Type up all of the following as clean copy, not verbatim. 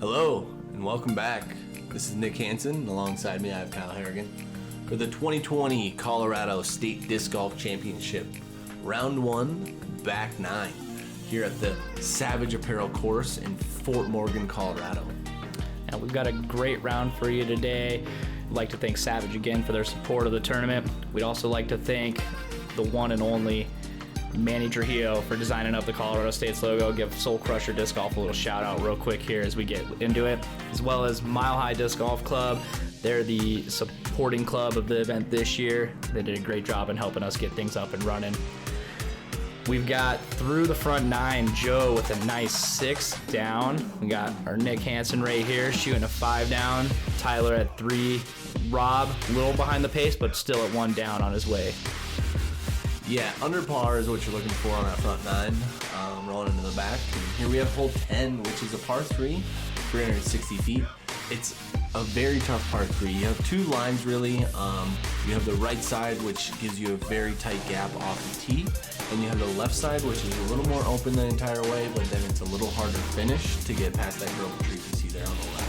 Hello, and welcome back. This is Nick Hanson, and alongside me I have Kyle Harrigan for the 2020 Colorado State Disc Golf Championship, Round 1, Back 9, here at the Savage Apparel Course in Fort Morgan, Colorado. And we've got a great round for you today. We'd like to thank Savage again for their support of the tournament. We'd also like to thank the one and only Manny Trujillo for designing up the Colorado State's logo. Give Soul Crusher Disc Golf a little shout out real quick here as we get into it, as well as Mile High Disc Golf Club. They're the supporting club of the event this year. They did a great job in helping us get things up and running. We've got through the front 9, Joe with a nice 6 down. We got our Nick Hanson right here shooting a 5 down. Tyler at 3. Rob a little behind the pace, but still at 1 down on his way. Yeah, under par is what you're looking for on that front 9, rolling into the back. And here we have hole 10, which is a par 3, 360 feet. It's a very tough par 3. You have 2 lines really. You have the right side, which gives you a very tight gap off the tee, and you have the left side, which is a little more open the entire way, but then it's a little harder to finish to get past that grove tree you see there on the left.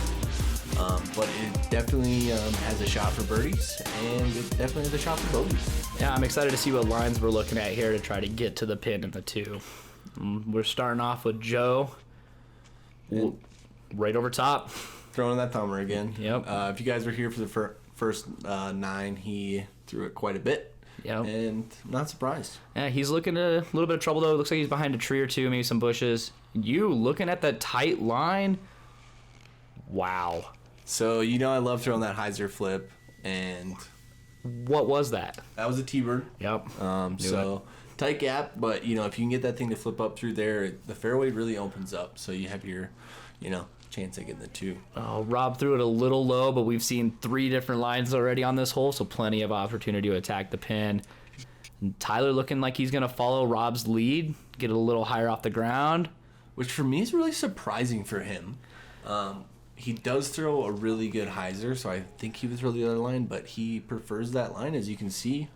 But it definitely has a shot for birdies, and it definitely has a shot for bogeys. Yeah, I'm excited to see what lines we're looking at here to try to get to the pin in the 2. We're starting off with Joe right over top. Throwing that thumber again. Yep. If you guys were here for the first 9, he threw it quite a bit. Yep. And I'm not surprised. Yeah, he's looking at a little bit of trouble, though. Looks like he's behind a tree or two, maybe some bushes. You looking at that tight line? Wow. So, I love throwing that hyzer flip, and what was that? that was a T-bird. Yep. So, tight gap, but, if you can get that thing to flip up through there, the fairway really opens up, so you have your, chance at getting the 2. Oh, Rob threw it a little low, but we've seen 3 different lines already on this hole, so plenty of opportunity to attack the pin. And Tyler looking like he's going to follow Rob's lead, get it a little higher off the ground. Which, for me, is really surprising for him. He does throw a really good hyzer, so I think he would throw the other line, but he prefers that line, as you can see.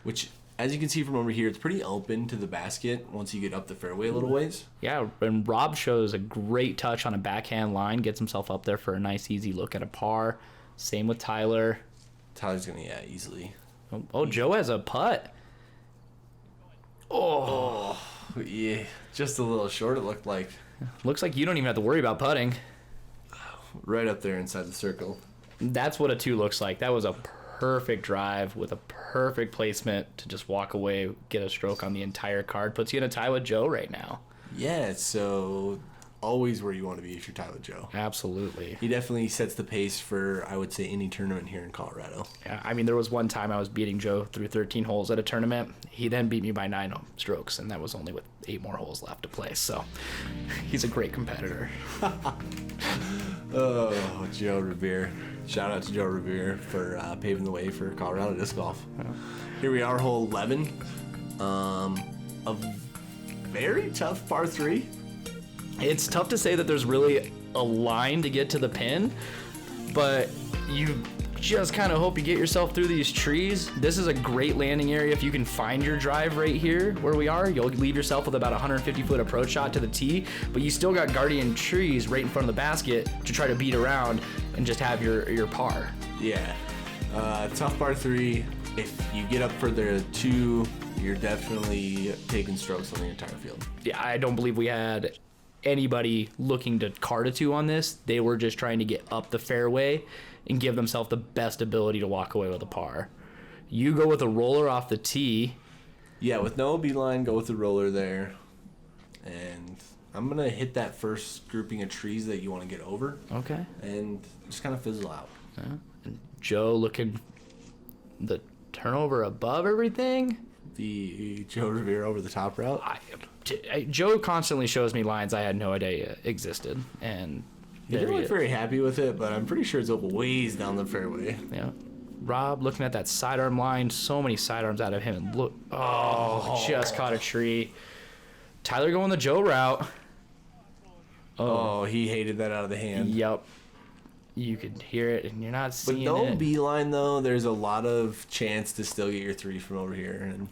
Which, as you can see from over here, it's pretty open to the basket once you get up the fairway a little ways. Yeah, and Rob shows a great touch on a backhand line, gets himself up there for a nice, easy look at a par. Same with Tyler. Tyler's going to, easily. Oh, Joe has a putt. Oh, yeah, just a little short, it looked like. Looks like you don't even have to worry about putting. Right up there inside the circle. That's what a 2 looks like. That was a perfect drive with a perfect placement to just walk away, get a stroke on the entire card. Puts you in a tie with Joe right now. Yeah, so always where you want to be if you're tied with Joe. Absolutely. He definitely sets the pace for, I would say, any tournament here in Colorado. Yeah, I mean, there was one time I was beating Joe through 13 holes at a tournament. He then beat me by 9 strokes, and that was only with 8 more holes left to play. So he's a great competitor. Oh, Joe Rovere. Shout out to Joe Rovere for paving the way for Colorado disc golf. Yeah. Here we are, hole 11. A very tough par 3. It's tough to say that there's really a line to get to the pin, but you just kind of hope you get yourself through these trees. This is a great landing area. If you can find your drive right here where we are, you'll leave yourself with about a 150-foot approach shot to the tee, but you still got guardian trees right in front of the basket to try to beat around and just have your par. Yeah. Tough par 3. If you get up for the 2, you're definitely taking strokes on the entire field. Yeah, I don't believe we had anybody looking to card a 2 on this. They were just trying to get up the fairway and give themselves the best ability to walk away with a par. You go with a roller off the tee. Yeah, with no beeline, go with the roller there. And I'm going to hit that first grouping of trees that you want to get over. Okay. And just kind of fizzle out. Yeah. And Joe looking the turnover above everything. The Joe Rovere over the top route. Joe constantly shows me lines I had no idea existed, and he didn't look very happy with it, but I'm pretty sure it's a ways down the fairway. Yeah. Rob looking at that sidearm line, so many sidearms out of him, and look, just caught a tree. Tyler going the Joe route. Oh, he hated that out of the hand. Yep. You could hear it, and you're not seeing it. With no beeline, though, there's a lot of chance to still get your 3 from over here. And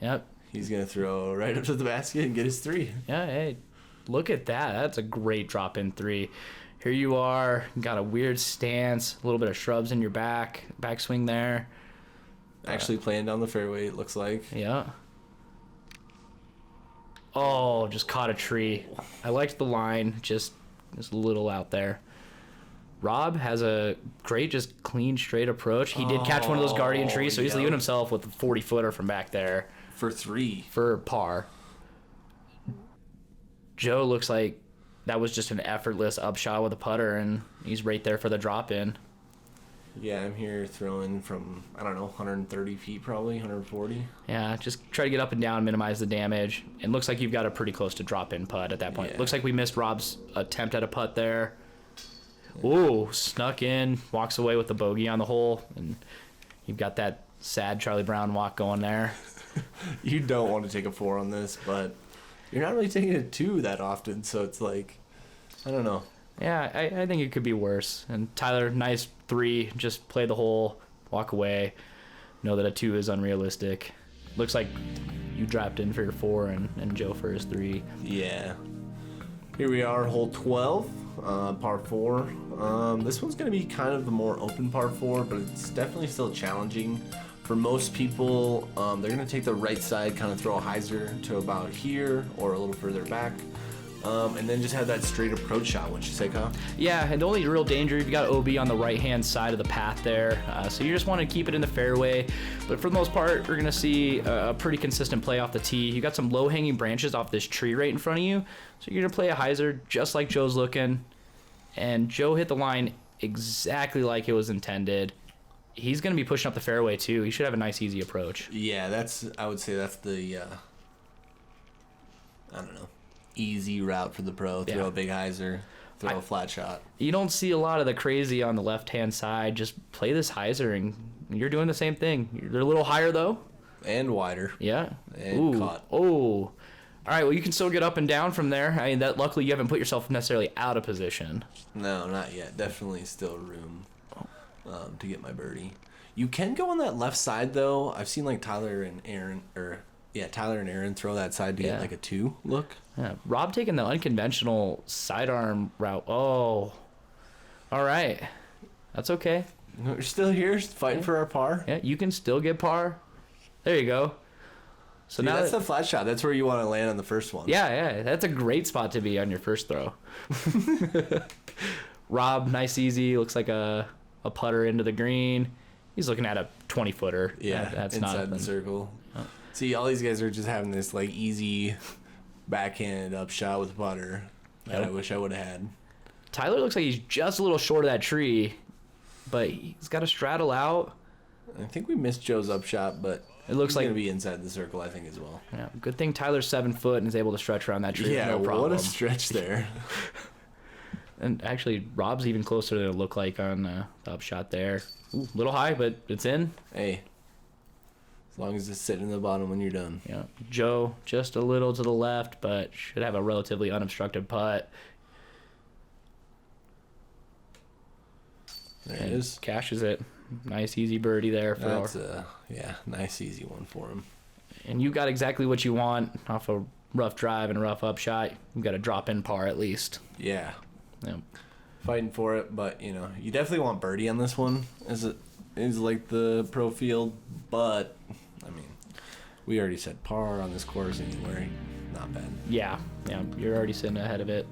yep. He's going to throw right up to the basket and get his 3. Yeah, hey. Look at that. That's a great drop in 3. Here you are, got a weird stance, a little bit of shrubs in your backswing there. Actually playing down the fairway, it looks like. Yeah. Oh, just caught a tree. I liked the line, just a little out there. Rob has a great, just clean, straight approach. He did catch one of those guardian trees, so he's leaving himself with a 40-footer from back there. For 3. For par. Joe looks like that was just an effortless upshot with a putter, and he's right there for the drop in. Yeah, I'm here throwing from, I don't know, 130 feet probably, 140. Yeah, just try to get up and down, minimize the damage. It looks like you've got a pretty close to drop in putt at that point. Yeah. Looks like we missed Rob's attempt at a putt there. Ooh, snuck in, walks away with the bogey on the hole, and you've got that sad Charlie Brown walk going there. You don't want to take a 4 on this, but you're not really taking a 2 that often, so it's like, I don't know. Yeah, I think it could be worse. And Tyler, nice 3, just play the hole, walk away. Know that a 2 is unrealistic. Looks like you dropped in for your 4 and Joe for his 3. Yeah. Here we are, hole 12, par 4. This one's going to be kind of the more open par 4, but it's definitely still challenging. For most people, they're going to take the right side, kind of throw a hyzer to about here or a little further back. And then just have that straight approach shot, wouldn't you say, Kyle? Yeah, and the only real danger, you've got OB on the right-hand side of the path there, so you just want to keep it in the fairway. But for the most part, we're going to see a pretty consistent play off the tee. You got some low-hanging branches off this tree right in front of you, so you're going to play a hyzer just like Joe's looking. And Joe hit the line exactly like it was intended. He's going to be pushing up the fairway, too. He should have a nice, easy approach. Yeah, I would say that's the, I don't know, easy route for the pro. Throw a big hyzer, throw a flat shot. You don't see a lot of the crazy on the left-hand side. Just play this hyzer, and you're doing the same thing. They're a little higher, though. And wider. Yeah. And caught. Oh. All right, well, you can still get up and down from there. I mean, that luckily you haven't put yourself necessarily out of position. No, not yet. Definitely still room to get my birdie. You can go on that left side, though. I've seen, like, Tyler and Aaron throw that side to get, like, a 2 look. Yeah, Rob taking the unconventional sidearm route. Oh. All right. That's okay. We're still here fighting for our par. Yeah, you can still get par. There you go. So now that's the flat shot. That's where you want to land on the first one. Yeah. That's a great spot to be on your first throw. Rob, nice easy. Looks like a putter into the green. He's looking at a 20-footer. Yeah, that's inside the circle. Oh. See, all these guys are just having this like easy backhand up shot with putter that I wish I would have had. Tyler looks like he's just a little short of that tree, but he's got to straddle out. I think we missed Joe's up shot, but it looks like going to be inside the circle, I think, as well. Yeah, good thing Tyler's 7 foot and is able to stretch around that tree. Yeah, no problem. What a stretch there. And actually, Rob's even closer than it looked like on the up shot there. Ooh, a little high, but it's in. Hey, as long as it's sitting in the bottom when you're done. Yeah, Joe just a little to the left, but should have a relatively unobstructed putt. There it is. Cashes it. Nice, easy birdie there. That's nice, easy one for him. And you got exactly what you want off a rough drive and a rough up shot. You've got a drop-in par at least. Yeah. Yep. Fighting for it, but, you definitely want birdie on this one, as it is like the pro field, but, I mean, we already said par on this course anyway. Not bad. Yeah, you're already sitting ahead of it.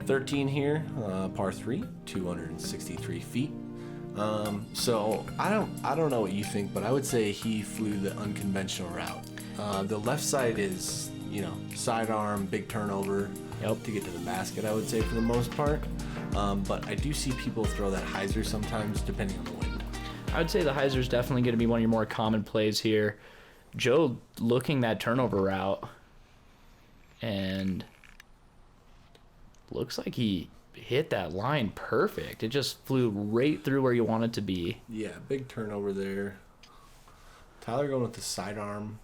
13 here, par 3, 263 feet. So I don't know what you think, but I would say he flew the unconventional route. The left side is, sidearm, big turnover to get to the basket, I would say, for the most part. But I do see people throw that hyzer sometimes, depending on the wind. I would say the hyzer is definitely going to be one of your more common plays here. Joe looking that turnover route, and looks like he hit that line perfect. It just flew right through where you want it to be. Yeah, big turnover there. Tyler going with the sidearm.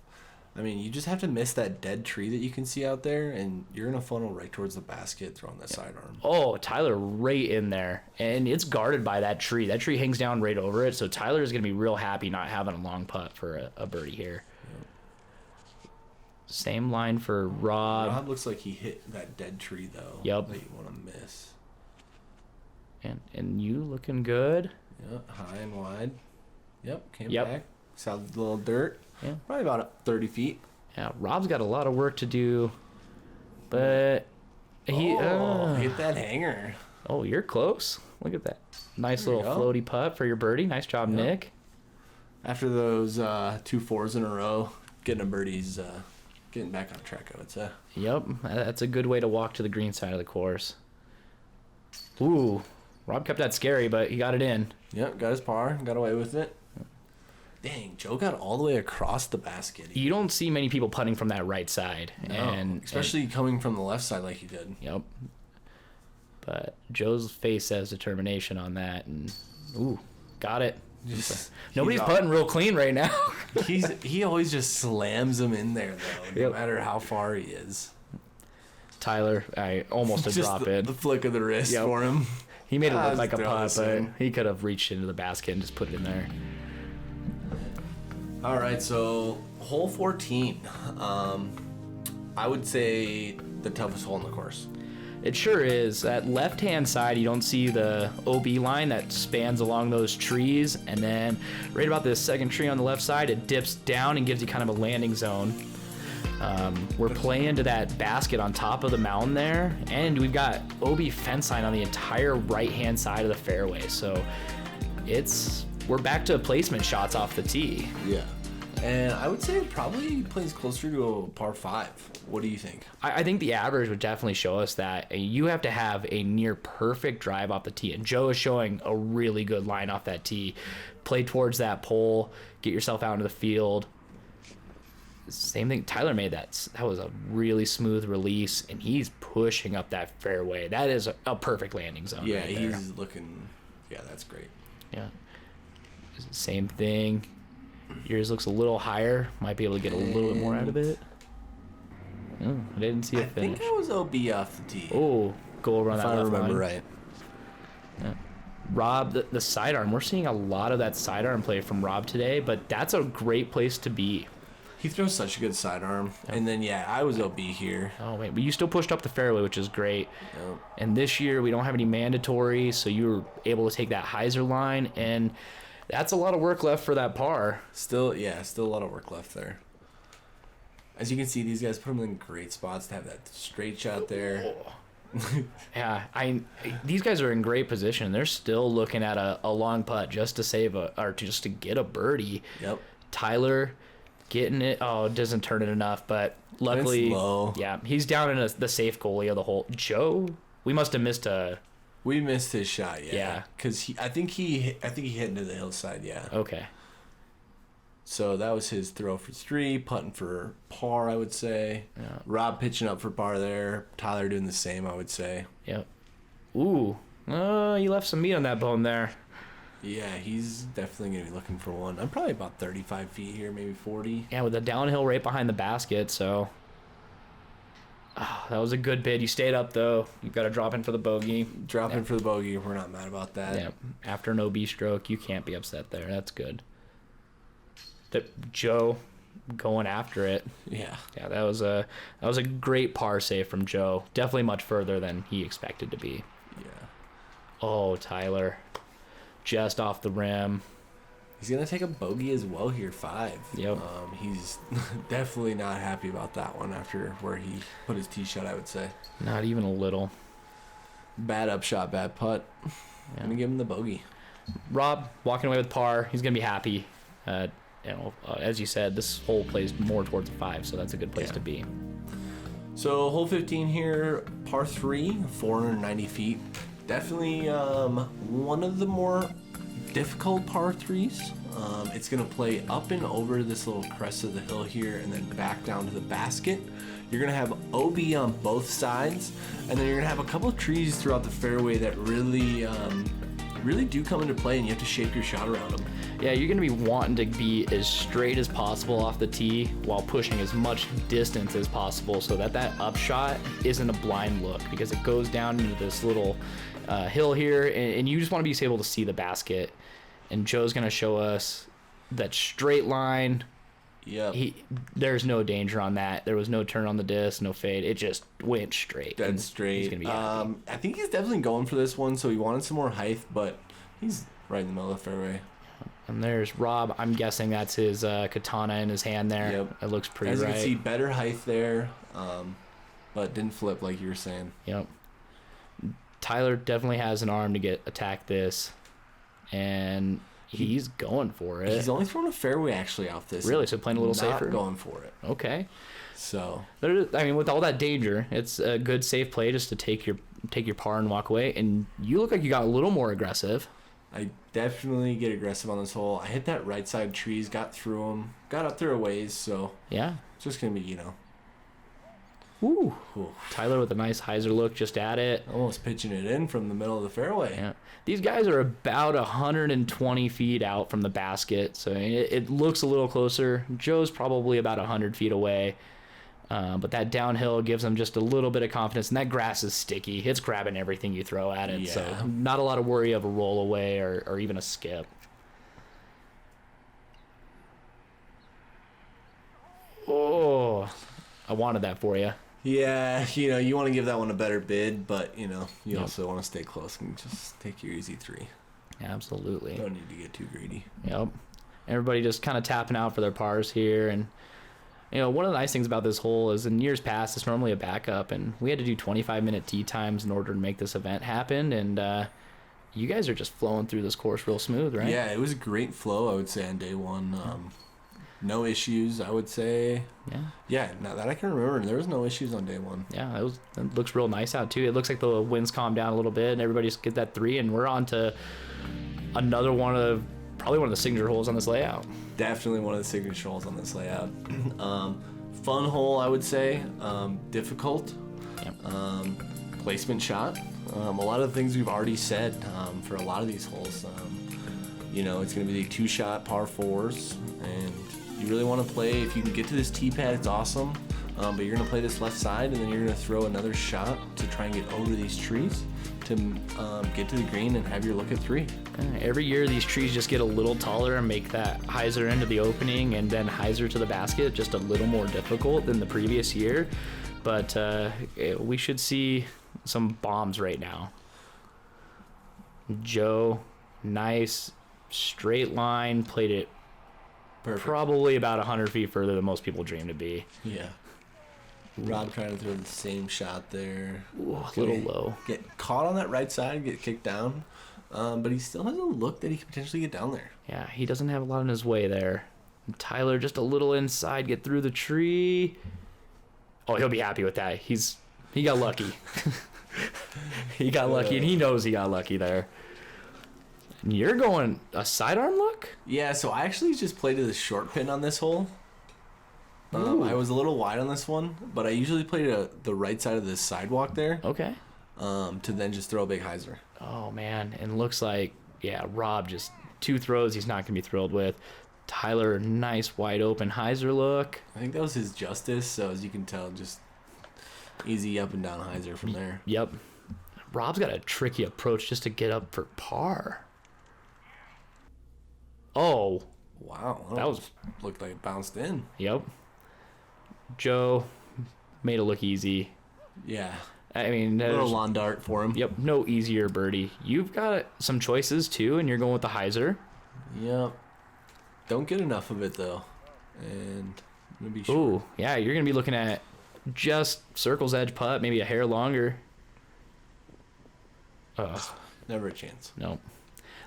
I mean, you just have to miss that dead tree that you can see out there, and you're going to funnel right towards the basket throwing that sidearm. Oh, Tyler right in there. And it's guarded by that tree. That tree hangs down right over it, so Tyler is going to be real happy not having a long putt for a birdie here. Same line for Rob. Rob looks like he hit that dead tree, though. Yep. That you want to miss. And you looking good. Yep, high and wide. Yep, came Yep. back. Solid little dirt. Yeah. Probably about 30 feet. Yeah, Rob's got a lot of work to do, but he... hit that hanger. Oh, you're close. Look at that. Nice There you little go. floaty putt for your birdie. Nice job, Yep. Nick. After those 2 4s in a row, getting a birdie's getting back on track, I would say. Yep, that's a good way to walk to the green side of the course. Ooh, Rob kept that scary, but he got it in. Yep, got his par, got away with it. Dang, Joe got all the way across the basket. You don't see many people putting from that right side. No, and especially coming from the left side like he did. Yep. But Joe's face says determination on that, and ooh, got it. Nobody's putting real clean right now. He always just slams them in there though, no Yep. matter how far he is. Tyler, almost a Just drop the in. flick of the wrist Yep. for him. He made it look just like a throw putt, this but in. he could have reached into the basket and just put it in there. All right, so hole 14. I would say the toughest hole in the course. It sure is. That left-hand side, you don't see the OB line that spans along those trees, and then right about this second tree on the left side, it dips down and gives you kind of a landing zone. We're playing to that basket on top of the mountain there, and we've got OB fence line on the entire right-hand side of the fairway, so we're back to placement shots off the tee. Yeah. And I would say it probably plays closer to a par 5. What do you think? I think the average would definitely show us that you have to have a near perfect drive off the tee. And Joe is showing a really good line off that tee. Play towards that pole, get yourself out into the field. Same thing. Tyler made that. That was a really smooth release, and he's pushing up that fairway. That is a perfect landing zone. Yeah, right there. he's looking. Yeah, that's great. Yeah. Same thing. Yours looks a little higher. Might be able to get a little bit more out of it. Oh, I didn't see a finish. I think I was OB off the tee. Oh, go over on if that I left remember line. right. Yeah. Rob, the sidearm. We're seeing a lot of that sidearm play from Rob today, but that's a great place to be. He throws such a good sidearm. And then, yeah, I was OB here. Oh, wait, but you still pushed up the fairway, which is great. Yep. And this year, we don't have any mandatory, so you were able to take that hyzer line, and that's a lot of work left for that par. Still a lot of work left there. As you can see, these guys put them in great spots to have that straight shot there. Yeah, these guys are in great position. They're still looking at a long putt just to save or just to get a birdie. Yep. Tyler getting it. Oh, it doesn't turn it enough, but luckily, It's low. yeah, he's down in the safe goalie of the hole. Joe, we must have missed a. We missed his shot, yeah. Yeah. Because I think he hit into the hillside, yeah. Okay. So that was his throw for 3, putting for par, I would say. Yeah. Rob pitching up for par there. Tyler doing the same, I would say. Yep. Ooh. Oh, you left some meat on that bone there. Yeah, he's definitely going to be looking for one. I'm probably about 35 feet here, maybe 40. Yeah, with the downhill right behind the basket, so. Oh, that was a good bid. You stayed up, though. You've got to drop in for the bogey. Dropping for the bogey. We're not mad about that. Yeah. After an OB stroke, you can't be upset there. That's good. Joe going after it. Yeah. Yeah, that was a great par save from Joe. Definitely much further than he expected to be. Yeah. Oh, Tyler. Just off the rim. He's going to take a bogey as well here, 5. Yep. He's definitely not happy about that one after where he put his tee shot, I would say. Not even a little. Bad upshot, bad putt. Yeah. Going to give him the bogey. Rob walking away with par. He's going to be happy. As you said, this hole plays more towards a 5, so that's a good place to be. So hole 15 here, par 3, 490 feet. Definitely one of the more difficult par 3s. It's going to play up and over this little crest of the hill here and then back down to the basket. You're going to have OB on both sides, and then you're going to have a couple of trees throughout the fairway that really do come into play, and you have to shape your shot around them. Yeah, you're going to be wanting to be as straight as possible off the tee while pushing as much distance as possible so that upshot isn't a blind look, because it goes down into this little hill here, and you just want to be able to see the basket. And Joe's going to show us that straight line Yep. There's no danger on that. There was no turn on the disc, no fade. It just went straight. Dead straight. He's gonna be happy. I think he's definitely going for this one, so he wanted some more height, but he's right in the middle of the fairway. And there's Rob. I'm guessing that's his katana in his hand there. Yep. It looks pretty As right. you can see, better height there, but didn't flip like you were saying. Yep. Tyler definitely has an arm to attack this, and he's going for it. He's only thrown a fairway actually off this. Really? So playing a little not safer? Going for it. Okay. So. I mean, with all that danger, it's a good safe play just to take your par and walk away. And you look like you got a little more aggressive. I definitely get aggressive on this hole. I hit that right side trees, got through them, got up there a ways, so. Yeah. It's just going to be, Ooh. Ooh. Tyler with a nice hyzer look just at it. Almost pitching it in from the middle of the fairway. Yeah. These guys are about 120 feet out from the basket, so it looks a little closer. Joe's probably about 100 feet away, but that downhill gives them just a little bit of confidence, and that grass is sticky. It's grabbing everything you throw at it, so not a lot of worry of a roll away or even a skip. Oh, I wanted that for you. Yeah, you want to give that one a better bid, but, you also want to stay close and just take your easy 3. Absolutely. Don't need to get too greedy. Yep. Everybody just kind of tapping out for their pars here. And, one of the nice things about this hole is in years past, it's normally a backup, and we had to do 25-minute tee times in order to make this event happen. And you guys are just flowing through this course real smooth, right? Yeah, it was a great flow, I would say, on day one. No issues, I would say. Yeah. Yeah, now that I can remember, there was no issues on day one. Yeah, it looks real nice out, too. It looks like the winds calmed down a little bit, and everybody just get that 3, and we're on to another probably one of the signature holes on this layout. Definitely one of the signature holes on this layout. Fun hole, I would say. Difficult. Yep. Placement shot. A lot of the things we've already said for a lot of these holes. It's going to be the 2-shot par 4s, and you really want to play, if you can get to this tee pad, it's awesome, but you're going to play this left side, and then you're going to throw another shot to try and get over these trees to get to the green and have your look at 3. Every year these trees just get a little taller and make that hyzer into the opening and then hyzer to the basket just a little more difficult than the previous year, but we should see some bombs right now. Joe, nice straight line, played it Perfect. Probably about 100 feet further than most people dream to be. Yeah. Rob trying to throw the same shot there. Ooh, a little low. Get caught on that right side, get kicked down. But he still has a look that he could potentially get down there. Yeah, he doesn't have a lot in his way there. And Tyler just a little inside, get through the tree. Oh, he'll be happy with that. He got lucky. He got lucky, and he knows he got lucky there. And you're going a sidearm look? Yeah, so I actually just played to the short pin on this hole. I was a little wide on this one, but I usually play to the right side of the sidewalk there. Okay. To then just throw a big hyzer. Oh, man. And looks like, Rob just 2 throws he's not going to be thrilled with. Tyler, nice wide open hyzer look. I think that was his justice, so as you can tell, just easy up and down hyzer from there. Yep. Rob's got a tricky approach just to get up for par. Oh. Wow. That was... Looked like it bounced in. Yep. Joe made it look easy. Yeah. I mean, a little lawn dart for him. Yep, no easier birdie. You've got some choices too, and you're going with the hyzer. Yep. Don't get enough of it though, and I'm gonna be sure. Ooh, yeah, you're gonna be looking at just circle's edge putt, maybe a hair longer. Never a chance. No.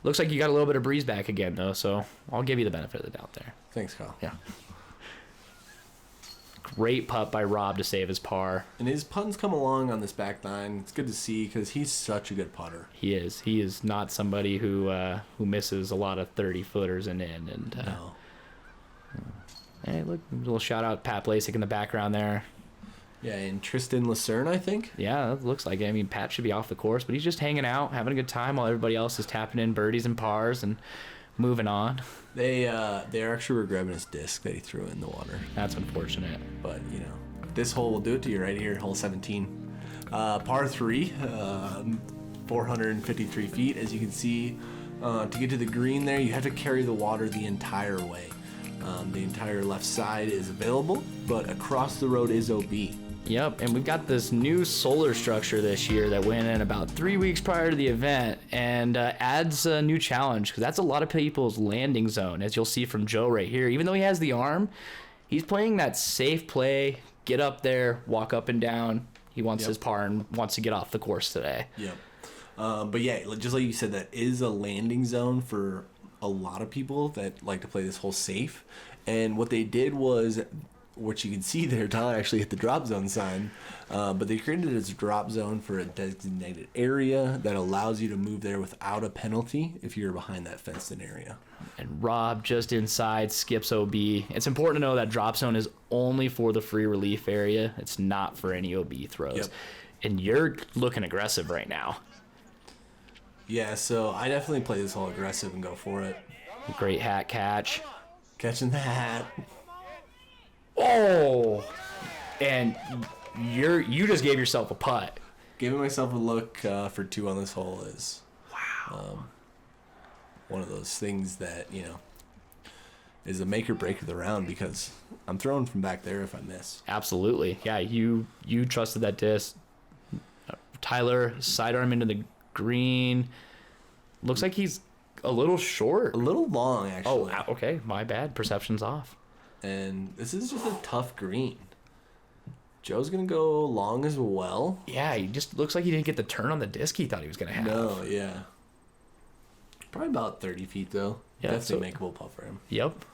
Looks like you got a little bit of breeze back again though, so I'll give you the benefit of the doubt there. Thanks, Kyle. Yeah. Great putt by Rob to save his par. And his putts come along on this back nine. It's good to see because he's such a good putter. He is. He is not somebody who misses a lot of 30-footers and in. And no. Hey, look, a little shout out Pat Blasek in the background there. Yeah, and Tristan Lucerne, I think. Yeah, that looks like it. I mean, Pat should be off the course, but he's just hanging out, having a good time while everybody else is tapping in birdies and pars and moving on. They actually were grabbing his disc that he threw in the water. That's unfortunate. But, this hole will do it to you right here, hole 17. Par 3, 453 feet. As you can see, to get to the green there, you have to carry the water the entire way. The entire left side is available, but across the road is OB. Yep, and we've got this new solar structure this year that went in about 3 weeks prior to the event and adds a new challenge because that's a lot of people's landing zone, as you'll see from Joe right here. Even though he has the arm, he's playing that safe play, get up there, walk up and down. He wants his par and wants to get off the course today. Yep. But yeah, just like you said, that is a landing zone for a lot of people that like to play this whole safe. And what they did was, what you can see there, Tyler actually hit the drop zone sign, but they created this drop zone for a designated area that allows you to move there without a penalty if you're behind that fenced-in area. And Rob just inside skips OB. It's important to know that drop zone is only for the free relief area. It's not for any OB throws. Yep. And you're looking aggressive right now. Yeah, so I definitely play this all aggressive and go for it. Great hat catch. Catching the hat. Oh, and you just gave yourself a putt. Giving myself a look for 2 on this hole is one of those things that, you know, is a make or break of the round because I'm throwing from back there if I miss. Absolutely. Yeah, you trusted that disc. Tyler, sidearm into the green. Looks like he's a little short. A little long, actually. Oh, okay. My bad. Perception's off. And this is just a tough green. Joe's going to go long as well. Yeah, he just looks like he didn't get the turn on the disc he thought he was going to have. No, yeah. Probably about 30 feet, though. Yeah, definitely makeable putt for him. Yep.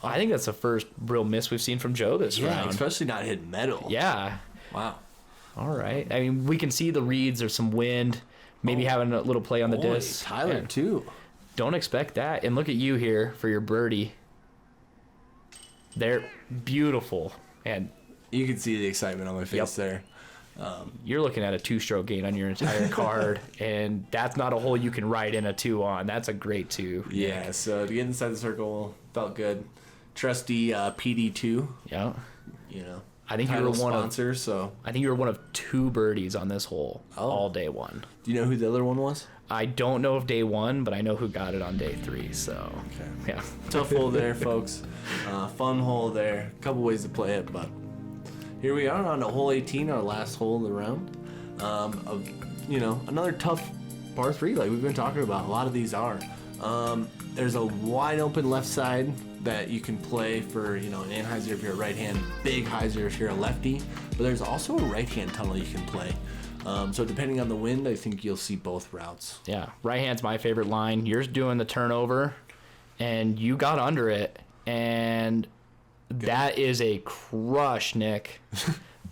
I think that's the first real miss we've seen from Joe this round. Especially not hitting metal. Yeah. Wow. All right. I mean, we can see the reeds. There's some wind. Maybe having a little play on the disc. Tyler, and too. Don't expect that. And look at you here for your birdie. They're beautiful. And you can see the excitement on my face there. You're looking at a 2-stroke gain on your entire card, and that's not a hole you can ride in a 2 on. That's a great 2. Yeah, so to get inside the circle felt good. Trusty PD2. Yeah. You know, I think you were one sponsor, so I think you were one of 2 birdies on this hole all day 1. Do you know who the other one was? I don't know if day 1, but I know who got it on day 3. So okay. Yeah. Tough hole there, folks. Fun hole there. A couple ways to play it, but here we are on to hole 18, our last hole of the round. You know, another tough par 3 like we've been talking about. A lot of these are. There's a wide open left side that you can play for, you know, an anhyzer if you're a right hand, big hyzer if you're a lefty, but there's also a right hand tunnel you can play. So depending on the wind, I think you'll see both routes. Yeah, right hand's my favorite line. You're doing the turnover, and you got under it, and that is a crush, Nick.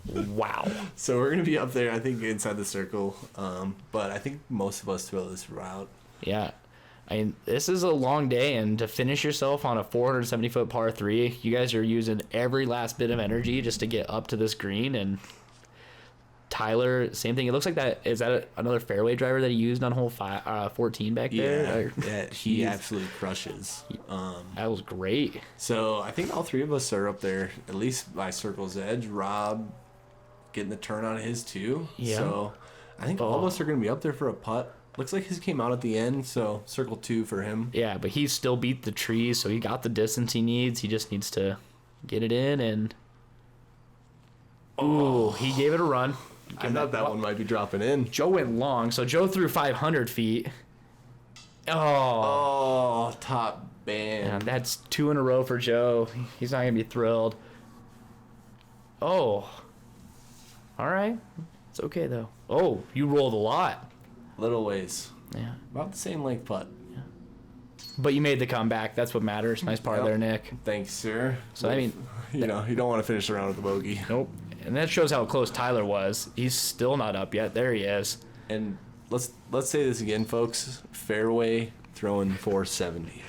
Wow. So we're going to be up there, I think, inside the circle, but I think most of us throw this route. Yeah. I mean, this is a long day, and to finish yourself on a 470-foot par 3, you guys are using every last bit of energy just to get up to this green, and Tyler, same thing. It looks like that. Is that another fairway driver that he used on hole 14 back there? Yeah, he absolutely crushes. That was great. So I think all 3 of us are up there, at least by circle's edge. Rob getting the turn on his too. Yeah. So I think all of us are going to be up there for a putt. Looks like his came out at the end, so circle 2 for him. Yeah, but he still beat the trees, so he got the distance he needs. He just needs to get it in, and he gave it a run. I thought that one might be dropping in. Joe went long, so Joe threw 500 feet. Oh, top band. And that's 2 in a row for Joe. He's not going to be thrilled. Oh. All right. It's okay, though. Oh, you rolled a lot. Little ways. Yeah. About the same length putt. Yeah. But you made the comeback. That's what matters. Nice par there, Nick. Thanks, sir. So, I mean, you know, you don't want to finish around with a bogey. Nope. And that shows how close Tyler was. He's still not up yet. There he is. And let's say this again, folks. Fairway throwing 470.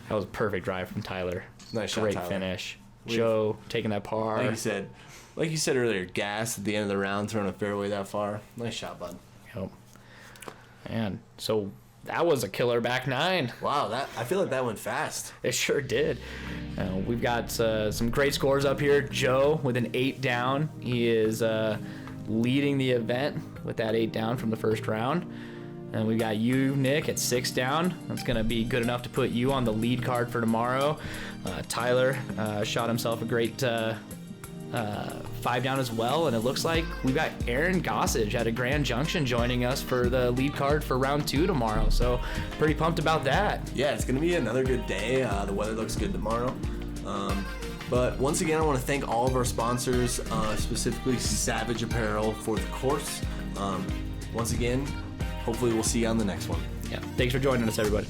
That was a perfect drive from Tyler. Nice shot, Great Tyler. finish. Joe taking that par. Like you said earlier, gas at the end of the round, throwing a fairway that far. Nice shot, bud. Yep. Man, so that was a killer back 9. Wow, I feel like that went fast. It sure did. We've got some great scores up here. Joe with an 8 down. He is leading the event with that 8 down from the first round. And we got you, Nick, at 6 down. That's going to be good enough to put you on the lead card for tomorrow. Tyler shot himself a great 5 down as well. And it looks like we've got Aaron Gossage at a Grand Junction joining us for the lead card for round 2 tomorrow. So pretty pumped about that. Yeah, it's going to be another good day. The weather looks good tomorrow. But once again, I want to thank all of our sponsors, specifically Savage Apparel for the course. Once again, hopefully we'll see you on the next one. Yeah. Thanks for joining us, everybody.